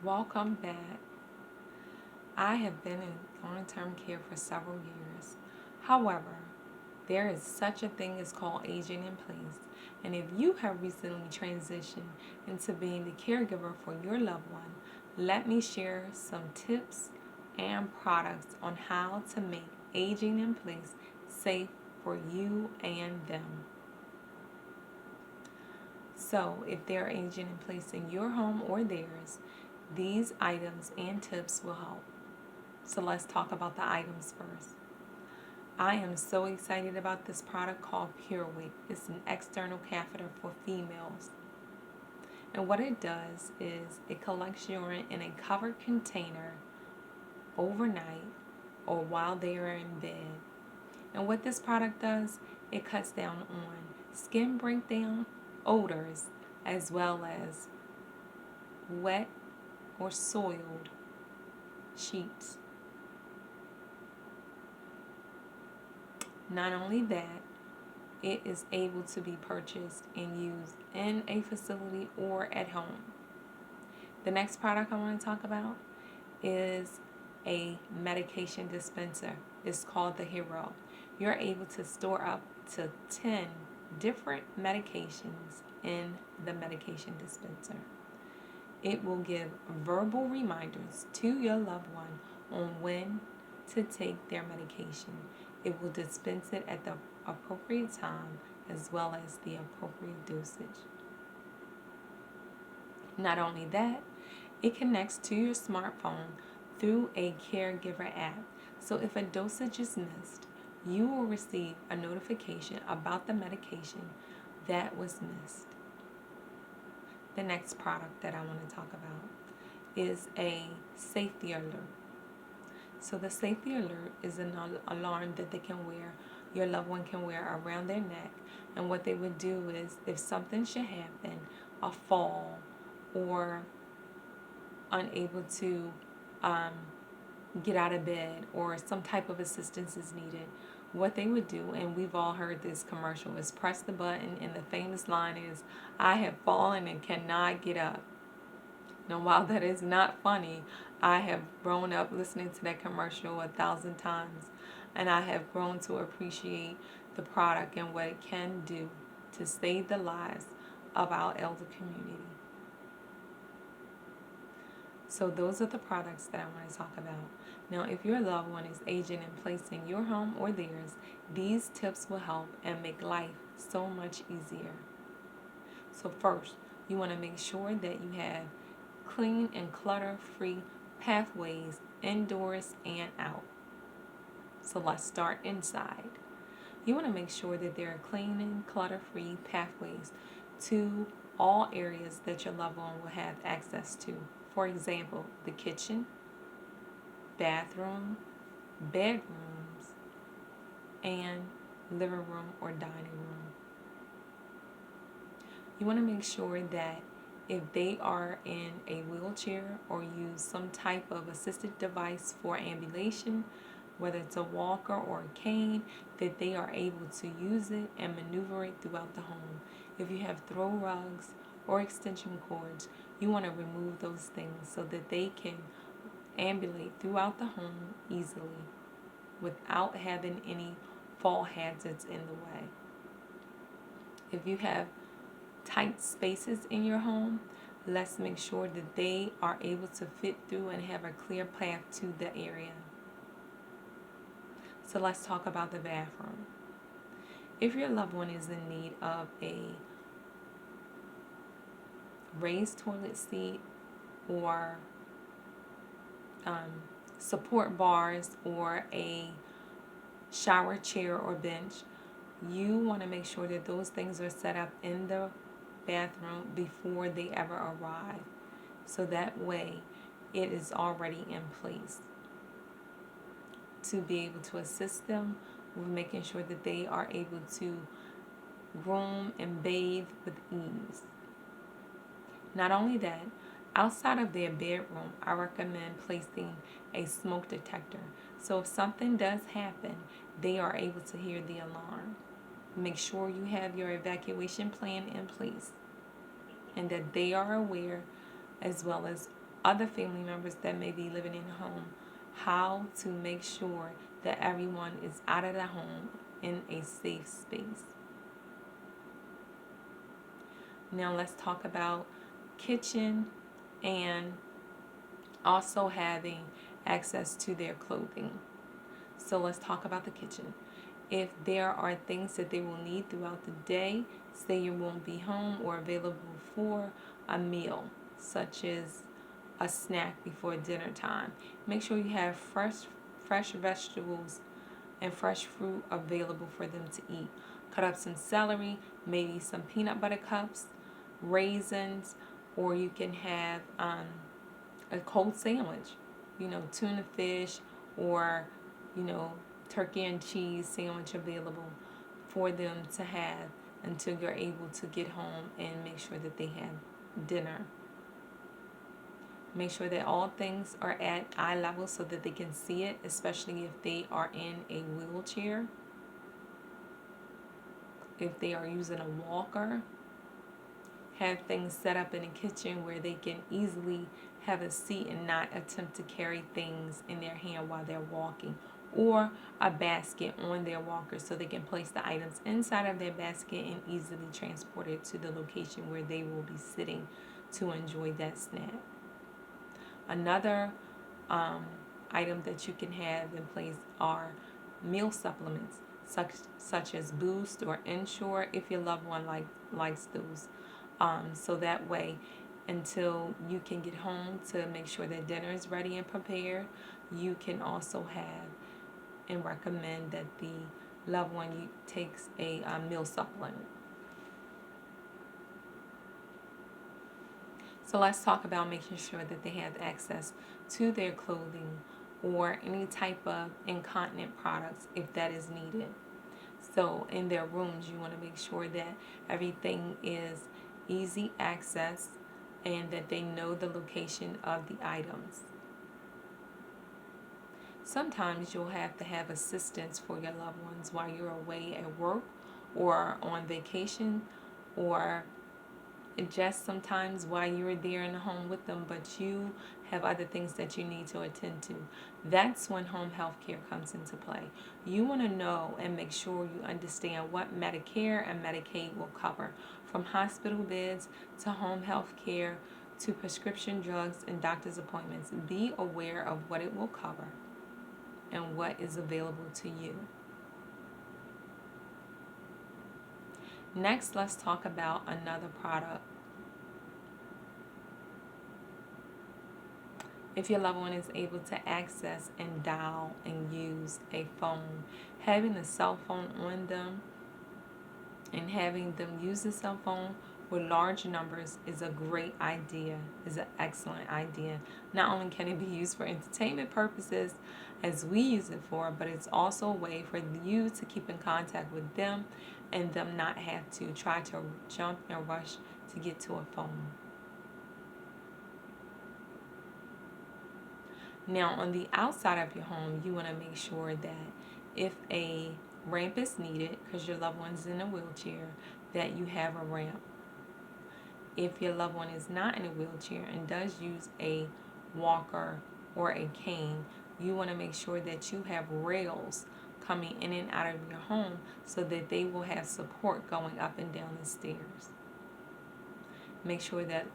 Welcome back. I have been in long-term care for several years. However, there is such a thing as called aging in place. And if you have recently transitioned into being the caregiver for your loved one, let me share some tips and products on how to make aging in place safe for you and them. So, if they're aging in place in your home or theirs, these items and tips will help. So let's talk about the items first. I am so excited about this product called Pieroway. It's an external catheter for females. And what it does is it collects urine in a covered container overnight or while they are in bed. And what this product does, it cuts down on skin breakdown, odors, as well as wet or soiled sheets. Not only that, it is able to be purchased and used in a facility or at home. The next product I want to talk about is a medication dispenser. It's called the Hero. You're able to store up to 10 different medications in the medication dispenser. It will give verbal reminders to your loved one on when to take their medication. It will dispense it at the appropriate time as well as the appropriate dosage. Not only that, it connects to your smartphone through a caregiver app. So if a dosage is missed, you will receive a notification about the medication that was missed. The next product that I want to talk about is a safety alert. So the safety alert is an alarm that they can wear, your loved one can wear around their neck. And what they would do is if something should happen, a fall or unable to get out of bed or some type of assistance is needed, what they would do, and we've all heard this commercial, is press the button and the famous line is, "I have fallen and cannot get up." Now, while that is not funny, I have grown up listening to that commercial 1,000 times, and I have grown to appreciate the product and what it can do to save the lives of our elder community. So those are the products that I want to talk about. Now, if your loved one is aging in place in your home or theirs, these tips will help and make life so much easier. So first, you want to make sure that you have clean and clutter-free pathways indoors and out. So let's start inside. You want to make sure that there are clean and clutter-free pathways to all areas that your loved one will have access to. For example, the kitchen, bathroom, bedrooms, and living room or dining room. You want to make sure that if they are in a wheelchair or use some type of assisted device for ambulation, whether it's a walker or a cane, that they are able to use it and maneuver it throughout the home. If you have throw rugs or extension cords, you want to remove those things so that they can ambulate throughout the home easily without having any fall hazards in the way. If you have tight spaces in your home, let's make sure that they are able to fit through and have a clear path to the area. So let's talk about the bathroom. If your loved one is in need of a raised toilet seat or support bars or a shower chair or bench, you want to make sure that those things are set up in the bathroom before they ever arrive. So that way it is already in place to be able to assist them with making sure that they are able to groom and bathe with ease. Not only that, outside of their bedroom, I recommend placing a smoke detector. So if something does happen, they are able to hear the alarm. Make sure you have your evacuation plan in place and that they are aware, as well as other family members that may be living in the home how to make sure that everyone is out of the home in a safe space. Now let's talk about kitchen and also having access to their clothing. So let's talk about the kitchen. If there are things that they will need throughout the day, say you won't be home or available for a meal, such as a snack before dinner time, make sure you have fresh vegetables and fresh fruit available for them to eat. Cut up some celery, maybe some peanut butter cups, raisins, or you can have a cold sandwich, tuna fish, or turkey and cheese sandwich available for them to have until you're able to get home and make sure that they have dinner. Make sure that all things are at eye level so that they can see it, especially if they are in a wheelchair. If they are using a walker, have things set up in the kitchen where they can easily have a seat and not attempt to carry things in their hand while they're walking, or a basket on their walker so they can place the items inside of their basket and easily transport it to the location where they will be sitting to enjoy that snack. Another item that you can have in place are meal supplements such as Boost or Ensure if your loved one likes those. So that way, until you can get home to make sure that dinner is ready and prepared, you can also have and recommend that the loved one takes a meal supplement. So let's talk about making sure that they have access to their clothing or any type of incontinent products if that is needed. So in their rooms, you want to make sure that everything is easy access and that they know the location of the items. Sometimes you'll have to have assistance for your loved ones while you're away at work or on vacation, or just sometimes while you're there in the home with them, but you have other things that you need to attend to. That's when home health care comes into play. You want to know and make sure you understand what Medicare and Medicaid will cover, from hospital beds to home health care to prescription drugs and doctor's appointments. Be aware of what it will cover and what is available to you. Next, let's talk about another product. If your loved one is able to access and dial and use a phone, having a cell phone on them and having them use the cell phone with large numbers is a great idea, is an excellent idea. Not only can it be used for entertainment purposes as we use it for, but it's also a way for you to keep in contact with them and them not have to try to jump and rush to get to a phone. Now, on the outside of your home, you want to make sure that if a ramp is needed, because your loved one's in a wheelchair, that you have a ramp. If your loved one is not in a wheelchair and does use a walker or a cane, you want to make sure that you have rails coming in and out of your home so that they will have support going up and down the stairs. Make sure that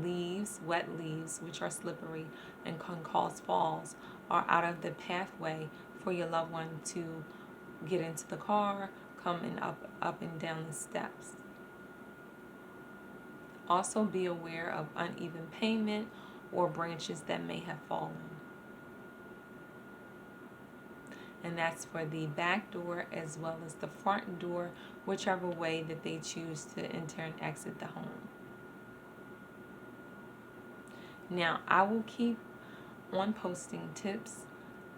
leaves, wet leaves, which are slippery and can cause falls, are out of the pathway for your loved one to get into the car, coming up and down the steps. Also be aware of uneven pavement or branches that may have fallen. And that's for the back door as well as the front door, whichever way that they choose to enter and exit the home. Now, I will keep on posting tips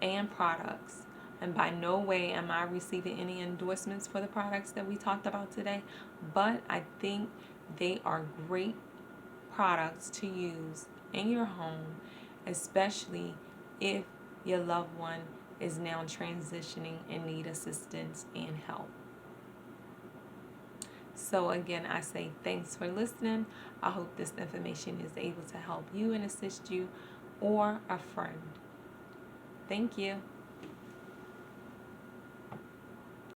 and products, and by no way am I receiving any endorsements for the products that we talked about today, but I think they are great products to use in your home, especially if your loved one is now transitioning and need assistance and help. So again, I say thanks for listening. I hope this information is able to help you and assist you or a friend. Thank you.